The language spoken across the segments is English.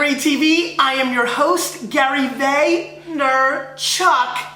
WineLibraryTV. I am your host, Gary Vaynerchuk,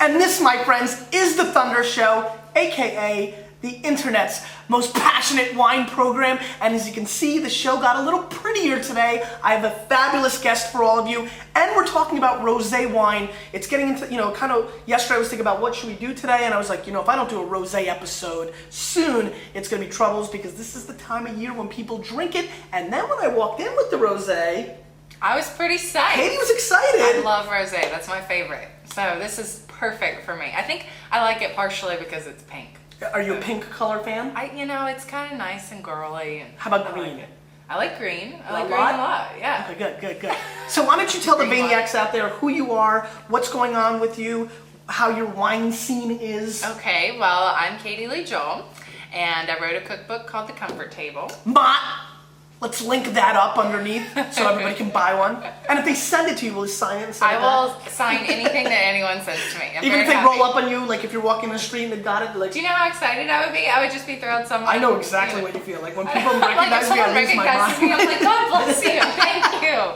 and this, my friends, is the Thunder Show, aka the internet's most passionate wine program. And as you can see, the show got a little prettier today. I have a fabulous guest for all of you, and we're talking about rosé wine. It's getting into, kind of, yesterday I was thinking about what should we do today, and I was like, if I don't do a rosé episode soon, it's gonna be troubles, because this is the time of year when people drink it. And then when I walked in with the rosé, I was pretty psyched. Katie was excited. I love rosé. That's my favorite. So this is perfect for me. I think I like it partially because it's pink. Are you a pink color fan? It's kind of nice and girly. And how about green? I like green. I like green a lot. Yeah. Okay, good. So why don't you tell the Vaynerchuks out there who you are, what's going on with you, how your wine scene is? Okay, well, I'm Katie Lee Joel, and I wrote a cookbook called The Comfort Table. Let's link that up underneath so everybody can buy one. And if they send it to you, will you sign it and send it I will sign anything that anyone sends to me. Even if they roll up on you, like if you're walking the street and they got it, like... Do you know how excited I would be? I would just be thrilled. Someone. I know exactly what you feel. Like when people recognize me, I lose my mind. Me, I'm like, God bless you, thank you.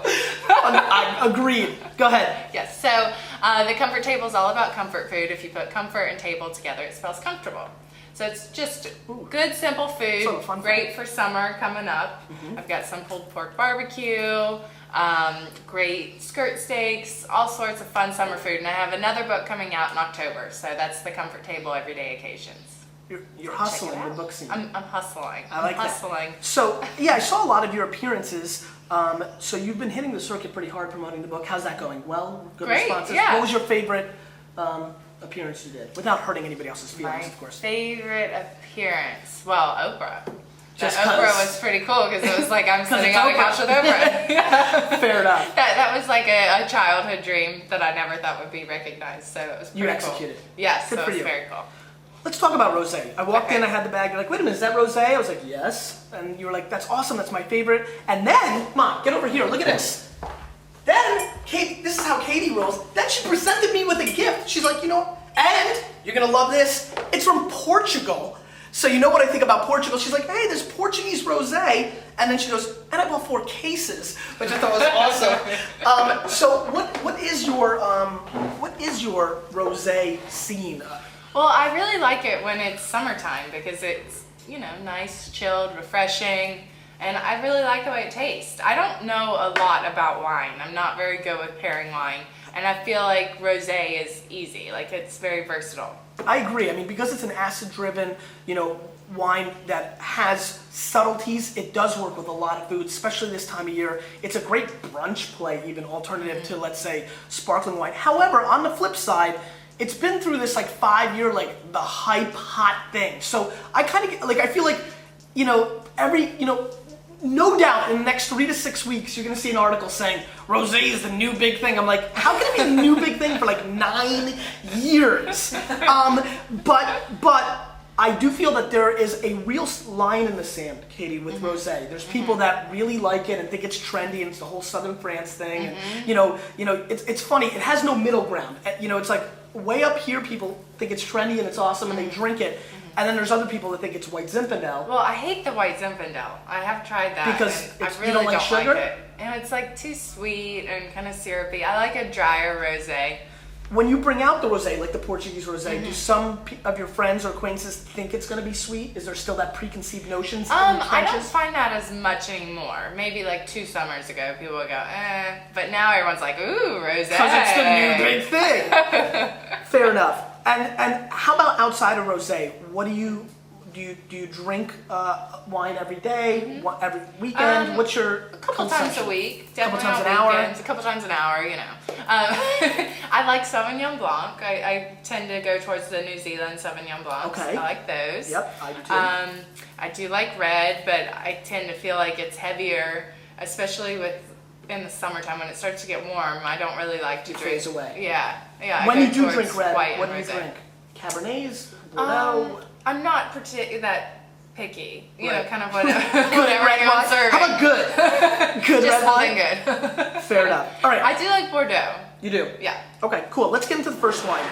Agreed. Go ahead. Yes, so the Comfort Table is all about comfort food. If you put comfort and table together, it spells comfortable. So it's just good, simple food, great for summer coming up. I've got some pulled pork barbecue, great skirt steaks, all sorts of fun summer food. And I have another book coming out in October. So that's the Comfort Table Everyday Occasions. You're hustling the book scene. I'm hustling. I like hustling. That. So, yeah, I saw a lot of your appearances. So you've been hitting the circuit pretty hard promoting the book. How's that going? Well, good great, responses. Yeah. What was your favorite appearance you did, without hurting anybody else's feelings, of course? My favorite appearance? Well, Oprah. Oprah was pretty cool because it was like I'm sitting on the couch with Oprah. Yeah. Fair enough. That was like a childhood dream that I never thought would be recognized. So it was pretty cool. You executed. Yes, good so for it was you. very cool. Let's talk about rosé. I walked in, I had the bag. You're like, wait a minute, is that rosé? I was like, yes. And you were like, that's awesome. That's my favorite. And then, Mom, get over here. Look at this. Then, Katie, this is how Katie rolls. Then she presented me with a gift. She's like, and you're gonna love this. It's from Portugal. So you know what I think about Portugal? She's like, hey, there's Portuguese rosé. And then she goes, and I bought 4 cases, which I thought was awesome. So what is your rosé scene? Well, I really like it when it's summertime because it's, nice, chilled, refreshing. And I really like the way it tastes. I don't know a lot about wine. I'm not very good with pairing wine. And I feel like rosé is easy. Like, it's very versatile. I agree. I mean, because it's an acid-driven, wine that has subtleties, it does work with a lot of foods, especially this time of year. It's a great brunch play, even alternative to, let's say, sparkling wine. However, on the flip side, it's been through this 5-year, the hype hot thing. So I kind of, I feel like, no doubt in the next 3 to 6 weeks, you're going to see an article saying rosé is the new big thing. I'm like, how can it be the new big thing for 9 years? But I do feel that there is a real line in the sand, Katie, with rosé. There's people that really like it and think it's trendy, and it's the whole Southern France thing. And it's funny. It has no middle ground. It's like way up here, people think it's trendy and it's awesome, and they drink it. And then there's other people that think it's white Zinfandel. Well, I hate the white Zinfandel. I have tried that. Because I really you don't like sugar? like it. And it's too sweet and kind of syrupy. I like a drier rosé. When you bring out the rosé, like the Portuguese rosé, do some of your friends or acquaintances think it's going to be sweet? Is there still that preconceived notions? I don't find that as much anymore. Maybe 2 summers ago, people would go, eh. But now everyone's like, ooh, rosé. Because it's the new big thing. Fair enough. And how about outside of rosé? What do you drink wine every day, every weekend? What's your a couple times a week, definitely couple times on an weekends, a couple times an hour, I like Sauvignon Blanc. I tend to go towards the New Zealand Sauvignon Blancs. Okay. I like those. Yep, I do too. I do like red, but I tend to feel like it's heavier, especially in the summertime when it starts to get warm. I don't really like to drink. Phase away. Yeah. When you do drink red, what do you drink? Cabernets, Bordeaux. I'm not that picky. Right. Kind of whatever anyone's serving. How about good? Good Just red wine? something good. Fair enough. All right. I do like Bordeaux. You do? Yeah. Okay, cool. Let's get into the first wine,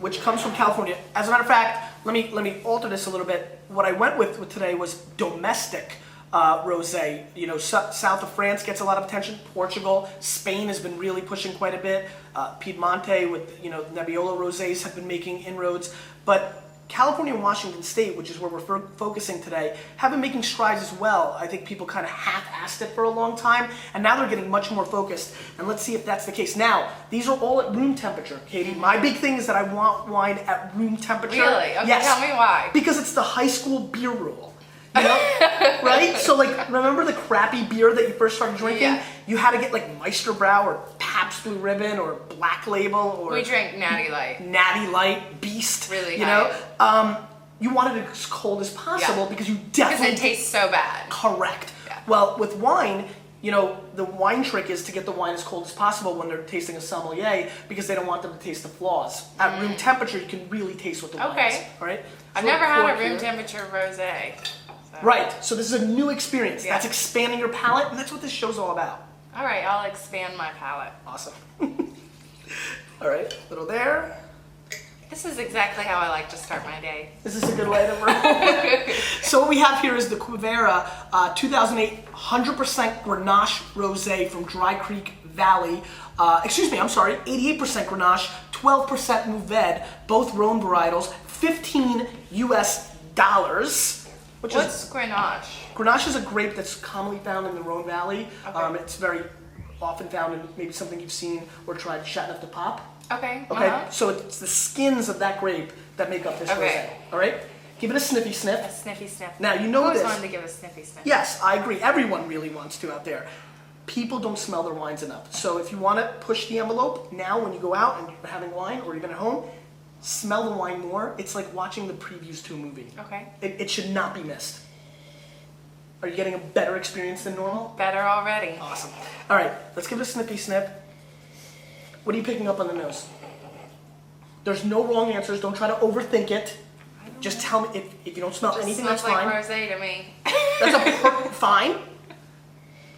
which comes from California. As a matter of fact, let me alter this a little bit. What I went with today was domestic rosé. You know, south of France gets a lot of attention. Portugal, Spain has been really pushing quite a bit. Piedmonte with, you know, Nebbiolo rosés have been making inroads. But California and Washington State, which is where we're focusing today, have been making strides as well. I think people kind of half-assed it for a long time, and now they're getting much more focused. And let's see if that's the case. Now, these are all at room temperature, Katie. My big thing is that I want wine at room temperature. Really? Okay, yes. Tell me why. Because it's the high school beer rule. You know? Right? So, like, remember the crappy beer that you first started drinking? Yeah. You had to get, like, Meisterbrow or Pabst Blue Ribbon or Black Label or... We drink Natty Light. Natty Light, Beast. Really you high. know? You want it as cold as possible because you definitely... Because it tastes so bad. Correct. Yeah. Well, with wine, you know, the wine trick is to get the wine as cold as possible when they're tasting a sommelier because they don't want them to taste the flaws. At room temperature, you can really taste what the wine is. All right? I've So never had a pour room here. temperature rosé. So. Right. So this is a new experience. Yeah. That's expanding your palate, and that's what this show's all about. All right, I'll expand my palate. Awesome. All right, little there. This is exactly how I like to start my day. This is a good way to roll. So what we have here is the Quivira 2008 100% Grenache Rosé from Dry Creek Valley. 88% Grenache, 12% Mourvèdre, both Rhone varietals, $15 US. What's Grenache? Grenache is a grape that's commonly found in the Rhone Valley. Okay. It's very often found in maybe something you've seen or tried Chateauneuf de Pape. Okay. Okay, so it's the skins of that grape that make up this Okay. rosé. All right, give it a sniffy sniff. A sniffy sniff. Now you know I always this. wanted to give a sniffy sniff. Yes, I agree. Everyone really wants to out there. People don't smell their wines enough. So if you want to push the envelope now when you go out and you're having wine or even at home, smell the wine more. It's like watching the previews to a movie. Okay. It should not be missed. Are you getting a better experience than normal? Better already. Awesome. All right, let's give it a sniffy sniff. What are you picking up on the nose? There's no wrong answers. Don't try to overthink it. Just tell me if you don't smell Just anything. smells That's fine. like rosé to me. That's fine.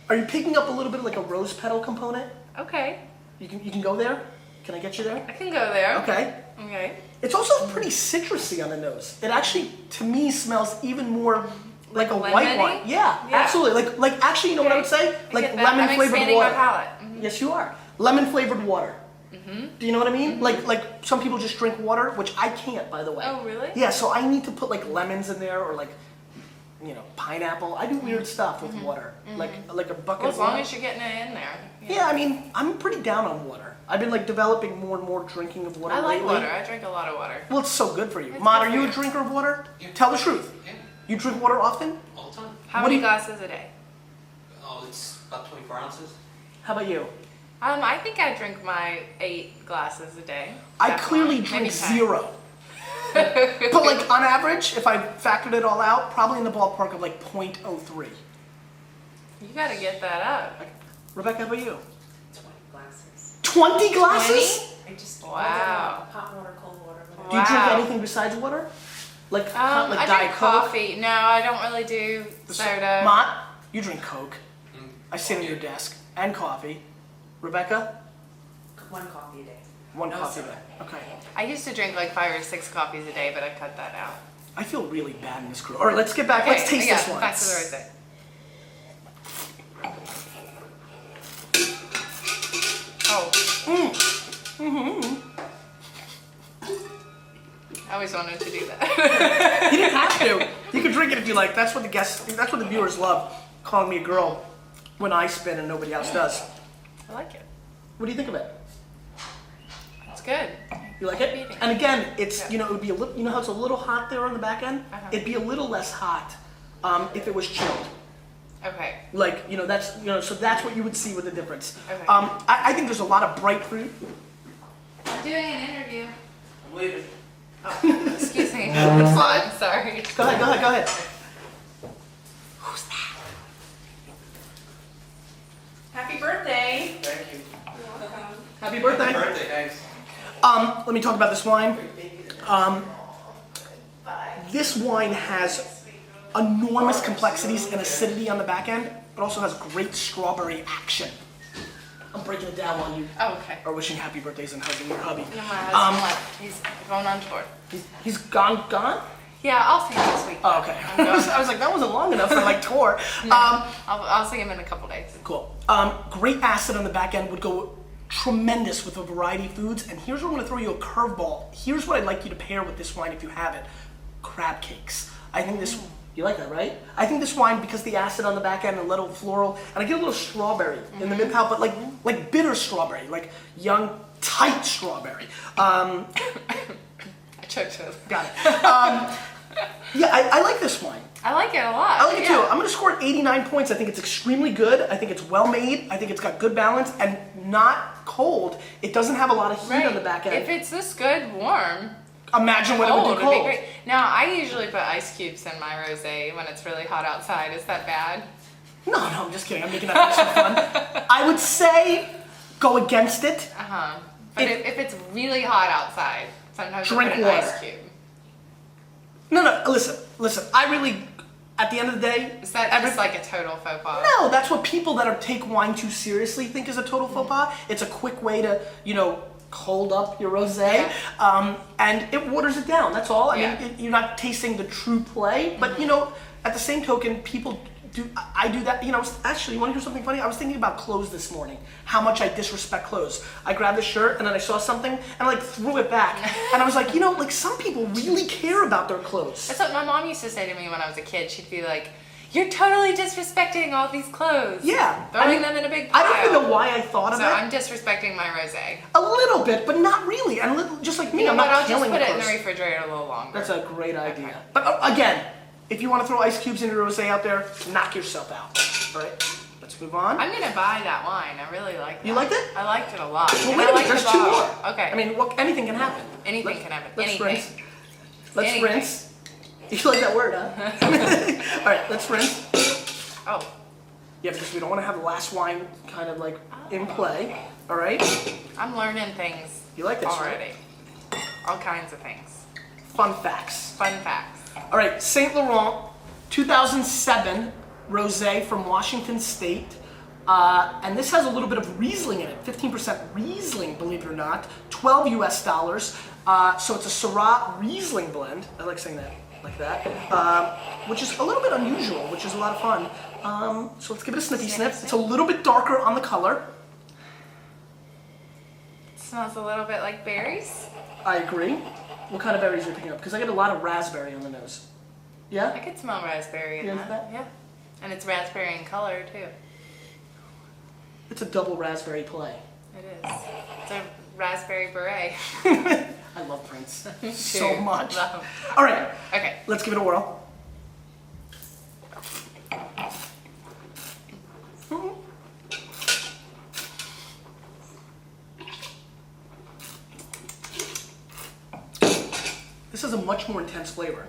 Are you picking up a little bit of like a rose petal component? Okay. You can go there. Can I get you there? I can go there. Okay. Okay. It's also pretty citrusy on the nose. It actually, to me, smells even more like a white lemony? wine. Yeah, Yeah. absolutely. Like actually, you know what I would say? I Like get that. lemon I'm flavored expanding water. my palate. Mhm. Yes, you are. Lemon flavored water. Do you know what I mean? Like some people just drink water, which I can't, by the way. Oh, really? Yeah, so I need to put like lemons in there or like, you know, pineapple. I do weird stuff with water, like a bucket Well, of as long water. as you're getting it in there. Yeah, I mean, I'm pretty down on water. I've been like developing more and more drinking of water I like lately. water. I drink a lot of water. Well, it's so good for you. It's Mon, good are for you a you. drinker of water? Yeah. Tell the truth. Yeah, You drink water often? all the time. How What do many you- glasses a day? Oh, it's about 24 ounces. How about you? I think I drink my 8 glasses a day. I Definitely. clearly Maybe drink 10. 0. But like on average, if I factored it all out, probably in the ballpark of like 0.03. You gotta get that up. Rebecca, how about you? 20 glasses. 20 glasses? I just Wow. hot water, cold water. whatever. Do you drink Wow. anything besides water? Like like I Diet drink Coke? coffee. No, I don't really do soda. Mott, you drink Coke. Mm. I see it on your desk. And coffee. Rebecca? 1 coffee a day. One No coffee a soda. day. Okay. I used to drink like 5 or 6 coffees a day, but I cut that out. I feel really bad in this crew. All right, let's get back. Let's taste yeah, this one. Back to the rosé. Oh. I always wanted to do that. You didn't have to. You can drink it if you like. That's what the guests, that's what the viewers love, calling me a girl when I spin and nobody else does. I like it. What do you think of it? It's good. You like it? Eating. And again, it's, Yeah. you know, it would be a little, you know how it's a little hot there on the back end? Uh-huh. It'd be a little less hot if it was chilled. Okay. Like, you know, that's, you know, so that's what you would see with the difference. Okay. I think there's a lot of bright fruit. I'm doing an interview. I'm leaving. Excuse me. It's fine. I'm sorry. Go ahead. Who's that? Happy birthday! Thank you. Happy birthday. Happy birthday, thanks. Let me talk about this wine. This wine has enormous complexities and acidity on the back end, but also has great strawberry action. I'm breaking it down while you Oh, okay. are wishing happy birthdays and hugging your hubby. No, my husband left. He's going on tour. He's gone? Yeah, I'll see him this week. Oh, okay. I was like, that wasn't long enough for like tour. No, I'll see him in a couple days. Cool. Great acid on the back end would go tremendous with a variety of foods. And here's where I'm going to throw you a curveball. Here's what I'd like you to pair with this wine if you have it. Crab cakes. I think this, you like that, right? I think this wine, because the acid on the back end, a little floral, and I get a little strawberry in the mid-palate, but like bitter strawberry, like young, tight strawberry. I choked it. Got it. Yeah, I like this wine. I like it a lot. I like it too. I'm going to score it 89 points. I think it's extremely good. I think it's well made. I think it's got good balance and not cold. It doesn't have a lot of heat on the back end. If it's this good warm, imagine what it would do would cold. be great. Now, I usually put ice cubes in my rosé when it's really hot outside. Is that bad? No, I'm just kidding. I'm making that nice and fun. I would say go against it. But if it's really hot outside, sometimes I Drink put an water. ice cube. No, listen. I really, at the end of the day, Is that just like a total faux pas? No, that's what people that take wine too seriously think is a total faux pas. It's a quick way to, hold up your rosé, and it waters it down. That's all. I mean, you're not tasting the true play, but at the same token, people do. I do that. Actually, you want to hear something funny? I was thinking about clothes this morning. How much I disrespect clothes. I grabbed a shirt and then I saw something and I threw it back, and I was like, some people really care about their clothes. That's what my mom used to say to me when I was a kid. She'd be like, "You're totally disrespecting all these clothes." Yeah, throwing them in a big pile. I don't even know why I thought of So it. I'm disrespecting my rosé. A little bit, but not really. And just like me, I'm not I'll just killing put the it in the clothes. refrigerator a little longer. That's a great idea. Okay. But again, if you want to throw ice cubes in your rosé out there, knock yourself out. All right, let's move on. I'm gonna buy that wine. I really like that. You liked it? I liked it a lot. Well, And wait I a minute, liked there's the two bottle. more. Okay. I mean, anything can happen. Anything can happen. Let's Anything. rinse. Let's Anything. rinse. You like that word, huh? All right, let's rinse. Oh. Yeah, because we don't want to have the last wine kind of in play. All right? I'm learning things. You like this, already. All kinds of things. Fun facts. Fun facts. All right, Saint Laurent, 2007 rosé from Washington State. And this has a little bit of Riesling in it, 15% Riesling, believe it or not, $12 US. So it's a Syrah Riesling blend. I like saying that like that, which is a little bit unusual, which is a lot of fun. So let's give it a sniffy sniff. It's a little bit darker on the color. It smells a little bit like berries. I agree. What kind of berries are you picking up? Because I get a lot of raspberry on the nose. I Yeah? could smell raspberry in You that. like that? Yeah. And it's raspberry in color too. It's a double raspberry play. It is. It's a raspberry beret. I love Prince so much. Love 'em. All right, Okay. let's give it a whirl. This has a much more intense flavor.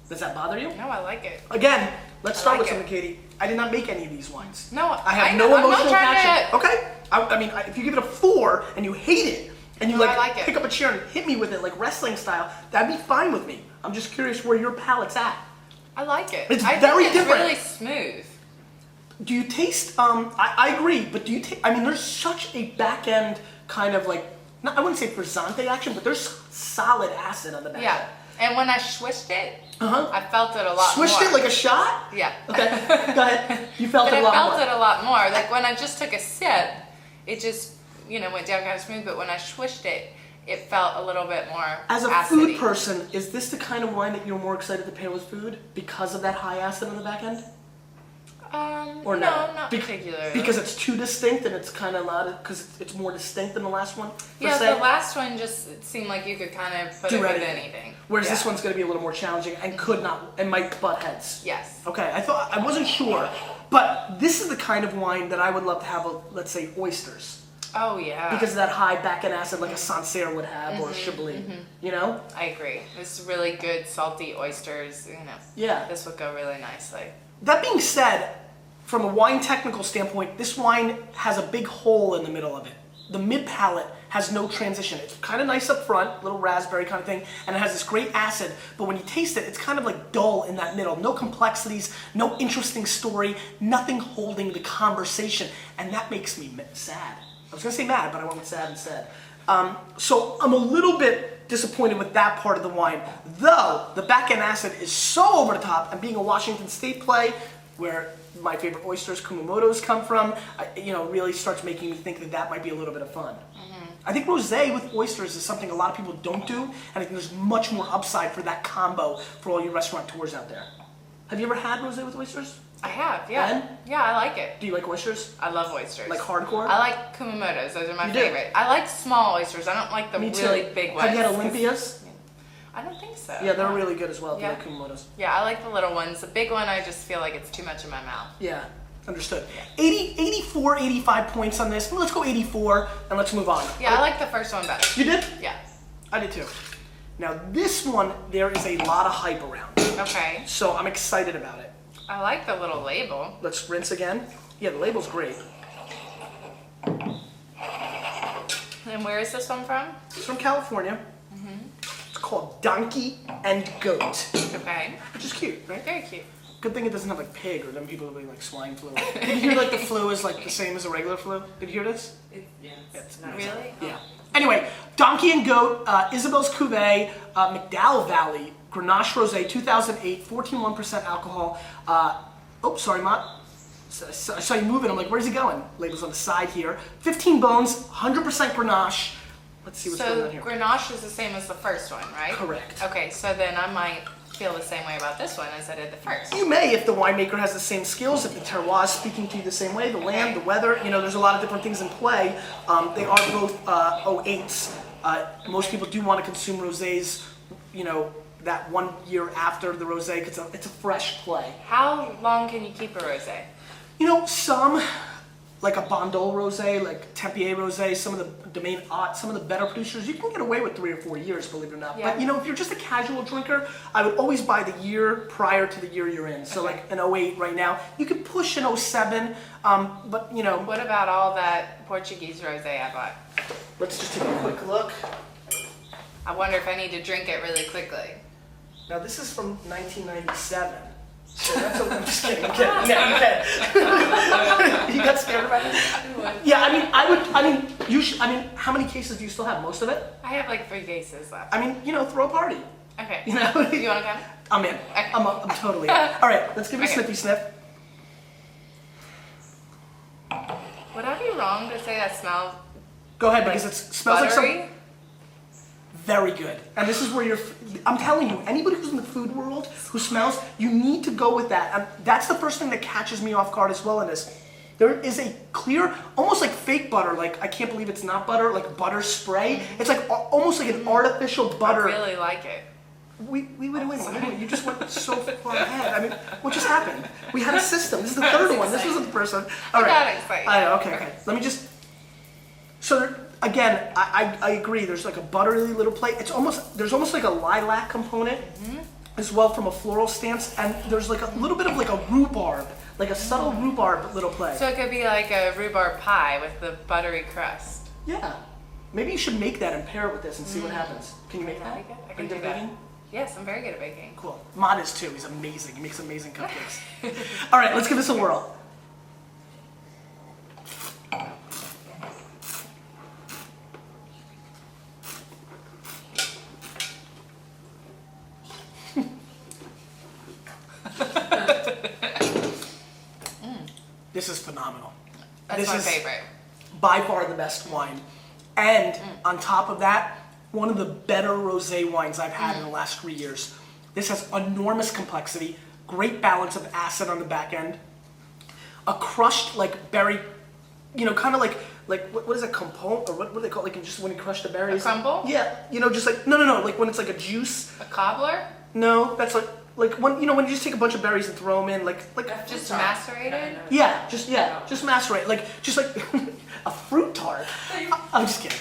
Does that bother you? No, I like it. Again, let's start like with it. something, Katie. I did not make any of these wines. No, I have I no know, I'm not emotional trying attachment. to- Okay? I mean, if you give it a 4 and you hate it, and you No, I like it. pick up a chair and hit me with it like wrestling style, that'd be fine with me. I'm just curious where your palate's at. I like it. It's I very think it's different. really smooth. Do you taste, I agree, but do you taste, I mean, there's such a back end kind of I wouldn't say frizzante action, but there's solid acid on the back Yeah. end. And when I swished it, Uh-huh. I felt it a lot Swished more. it like a shot? Yeah. Okay, go ahead. You felt But it I a lot felt more. it a lot more. Like when I just took a sip, it just, went down kind of smooth. But when I swished it, it felt a little bit more As a acidy. food person, is this the kind of wine that you're more excited to pair with food because of that high acid on the back end? Or no, not? not particularly. Because it's too distinct and it's kind of not, because it's more distinct than the last one? per Yeah, se? the last one just it seemed like you could kind of put Do it with anything. anything. Whereas Yeah. this one's going to be a little more challenging and could not, and might butt heads. Yes. Okay, I wasn't sure, but this is the kind of wine that I would love to have, let's say, oysters. Oh yeah. Because of that high back end acid like a Sancerre would have, or a Chablis, you know? I agree. This is really good salty oysters. Yeah. This would go really nicely. That being said, from a wine technical standpoint, this wine has a big hole in the middle of it. The mid palate has no transition. It's kind of nice up front, little raspberry kind of thing, and it has this great acid, but when you taste it, it's kind of like dull in that middle. No complexities, no interesting story, nothing holding the conversation, and that makes me sad. I was gonna say mad, but I went with sad instead. So I'm a little bit disappointed with that part of the wine. Though the back end acid is so over the top, and being a Washington State play, where my favorite oysters, Kumamoto's, come from, really starts making me think that might be a little bit of fun. I think rosé with oysters is something a lot of people don't do, and I think there's much more upside for that combo for all you restaurateurs out there. Have you ever had rosé with oysters? I have, yeah. And? Yeah, I like it. Do you like oysters? I love oysters. Like hardcore? I like Kumamoto's. Those are my You do? favorite. I like small oysters. I don't like the Me too. really big ones. Have you had Olympias? I don't think so. Yeah, they're really good as well. Yeah. The Kumamoto's. Yeah, I like the little ones. The big one, I just feel like it's too much in my mouth. Yeah, understood. 84, 85 points on this. Well, let's go 84 and let's move on. Yeah, I like the first one better. You did? Yeah. I did too. Now this one, there is a lot of hype around. Okay. So I'm excited about it. I like the little label. Let's rinse again. Yeah, the label's great. And where is this one from? It's from California. It's called Donkey and Goat, Okay. which is cute, right? Very cute. Good thing it doesn't have like pig, or then people will be like swine flu. Did you hear like the flu is like the same as a regular flu? Did you hear this? It's nice. Really? Yeah. Anyway, Donkey and Goat, Isabel's Cuvée, McDowell Valley, Grenache Rosé, 2008, 14.1% alcohol. Sorry, Mott. I saw you moving. I'm like, where's he going? Labels on the side here. 15 bones, 100% Grenache. Let's see what's going So on here. Grenache is the same as the first one, right? Correct. Okay, so then I might feel the same way about this one as I did the first. You may, if the winemaker has the same skills, if the terroir is speaking to you the same way, the land, the weather, there's a lot of different things in play. They are both 08s. Most people do want to consume rosés, that 1 year after the rosé, because it's a fresh play. How long can you keep a rosé? Some, like a Bandol rosé, like Tempier rosé, some of the Domaine Haute, some of the better producers, you can get away with 3 or 4 years, believe it or not. Yeah. But if you're just a casual drinker, I would always buy the year prior to the year you're in. So like an 08 right now, you could push an 07, but What about all that Portuguese rosé I bought? let's just take a quick look. I wonder if I need to drink it really quickly. Now this is from 1997. So that's I'm just kidding. I'm kidding. Yeah, you can. You got scared about it? Yeah, how many cases do you still have? Most of it? I have like 3 cases left. Throw a party. Okay. You know? Do you want to come? I'm in. Okay. I'm totally in. All right, let's give it a Okay. sniffy sniff. Would I be wrong to say that smells Go ahead, because it smells like buttery? some very good. And this is where I'm telling you, anybody who's in the food world who smells, you need to go with that. And that's the first thing that catches me off guard as well in this. There is a clear, almost like fake butter, like I can't believe it's not butter, like butter spray. It's like almost like an artificial butter. I really like it. We would win. You just went so far ahead. What just happened? We had a system. This is the third one. This wasn't the first one. All right. got excited. Okay. Let me just. So again, I agree. There's like a buttery little plate. There's almost like a lilac component as well from a floral stance, and there's like a little bit of like a rhubarb, like a subtle rhubarb little play. So it could be like a rhubarb pie with the buttery crust. Yeah. Maybe you should make that and pair it with this and see what happens. Can you make that? That'd be good. I Are can you do good that. baking? Yes, I'm very good at baking. Cool. Mod is too. He's amazing. He makes amazing cupcakes. All right, let's give this a whirl. This is phenomenal. That's This my is favorite. by far the best wine. And on top of that, one of the better rosé wines I've had in the last 3 years. This has enormous complexity, great balance of acid on the back end, a crushed like berry, kind of like what is it, compote, or what do they call it? Like just when you crush the berries. A crumble? Yeah, just like no, like when it's like a juice. A cobbler? No, that's like when when you just take a bunch of berries and throw them in, like Just macerated? just macerate, just like a fruit tart. I'm just kidding.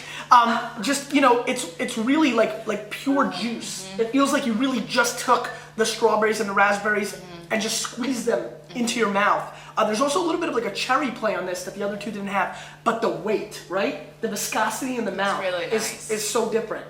It's really like pure juice. It feels like you really just took the strawberries and the raspberries and just squeezed them into your mouth. There's also a little bit of like a cherry play on this that the other two didn't have, but the weight, right? The viscosity in the mouth really nice. is so different.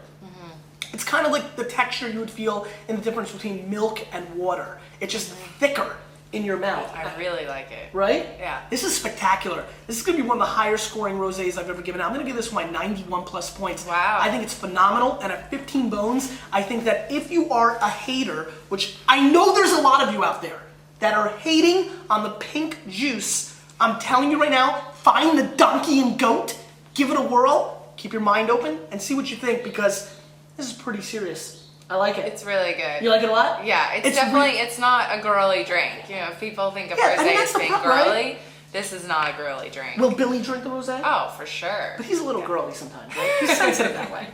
It's kind of like the texture you would feel in the difference between milk and water. It's just thicker. in your mouth. I really like it. Right? Yeah. This is spectacular. This is going to be one of the higher scoring rosés I've ever given out. I'm going to give this my 91 plus points. Wow. I think it's phenomenal, and at 15 bones, I think that if you are a hater, which I know there's a lot of you out there that are hating on the pink juice, I'm telling you right now, find the donkey and goat, give it a whirl, keep your mind open, and see what you think, because this is pretty serious. I like it. It's really good. You like it a lot? Yeah, it's definitely, it's not a girly drink. You know, if people think of rosé as being girly, this is not a girly drink. Will Billy drink the rosé? Oh, for sure. But he's a little girly sometimes, right? He's sensitive that way.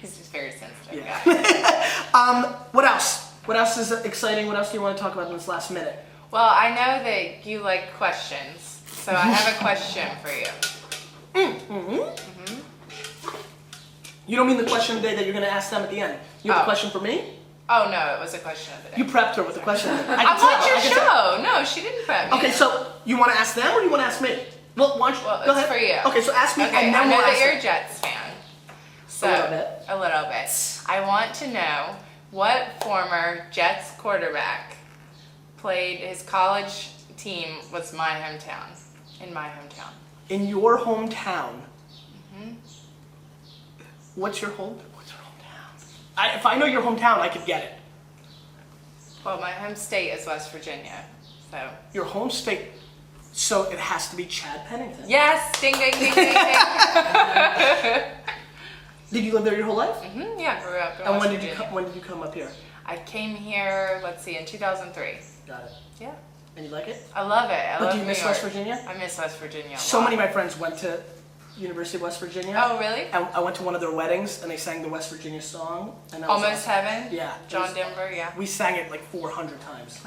He's just very sensitive. Yeah. What else? What else is exciting? What else do you want to talk about in this last minute? Well, I know that you like questions, so I have a question for you. You don't mean the question of the day that you're going to ask them at the end. You have a question for me? Oh, no, it was a question of the day. You prepped her with a question. I watched your show. No, she didn't prep me. Okay, so you want to ask them or you want to ask me? Well, why don't you, go it's ahead. for you. Okay, so ask me Okay, and then I know we'll that ask you're them. a Jets fan. So, A little bit. A little bit. I want to know what former Jets quarterback played, his college team was my hometown, in my hometown. In your hometown. What's your hometown? If I know your hometown, I could get it. Well, my home state is West Virginia, so. Your home state, so it has to be Chad Pennington. Yes, ding, ding, ding, ding, ding. Did you live there your whole life? Yeah, grew up in And West when Virginia. when did you come up here? I came here, let's see, in 2003. Got it. Yeah. And you like it? I love it. I But love do you New miss York. West Virginia? I miss West Virginia a So lot. many of my friends went to University of West Virginia. Oh, really? And I went to one of their weddings and they sang the West Virginia song. And that was Almost awesome. Heaven? Yeah. John Denver, yeah. We sang it like 400 times.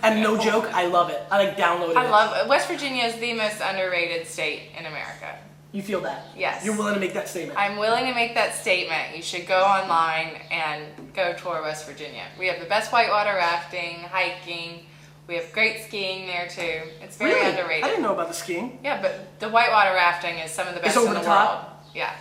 And no joke, I love it. I like downloaded it. I love it. West Virginia is the most underrated state in America. You feel that? Yes. You're willing to make that statement? I'm willing to make that statement. You should go online and go tour West Virginia. We have the best whitewater rafting, hiking. We have great skiing there too. It's very Really? underrated. I didn't know about the skiing. Yeah, but the whitewater rafting is some of the best over in the the world. top? Yeah.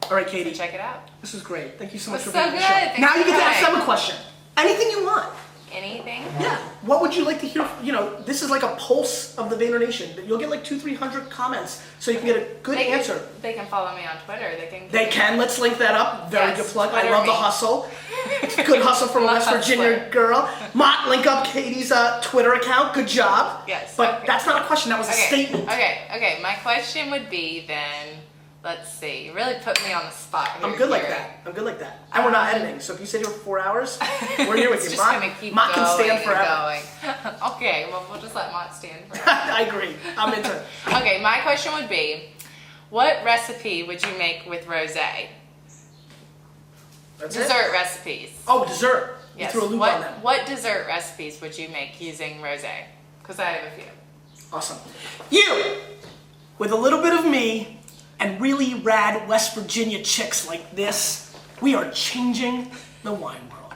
All right, Katie. So check it out. This was great. Thank you so much It was for being on so the show. good. Thanks Now for you get to ask coming. them a question. Anything you want. Anything? Yeah. What would you like to hear? You know, this is like a pulse of the Vayner Nation. You'll get like 200-300 comments, so you can get a good answer. They can follow me on Twitter. They can. Let's link that up. Very Yes, good plug. I Twitter love the me. hustle. It's a good hustle from a I'm a West Virginia hustler. girl. Mott, link up Katie's Twitter account. Good job. Yes, But okay. that's not a question. That was a statement. Okay. My question would be then, let's see. You really put me on the spot here. I'm good like Gary. that. I'm good like that. And we're not editing. So if you sit here for 4 hours, we're here with It's you. just Mott, gonna keep Mott can going stand and forever. going. Okay, well we'll just let Mott stand forever. I agree. I'm into it. Okay, my question would be, what recipe would you make with rosé? That's it? Dessert recipes. Oh, dessert. Yes. You threw a loop what, on them. What dessert recipes would you make using rosé? Because I have a few. Awesome. You, with a little bit of me and really rad West Virginia chicks like this, we are changing the wine world.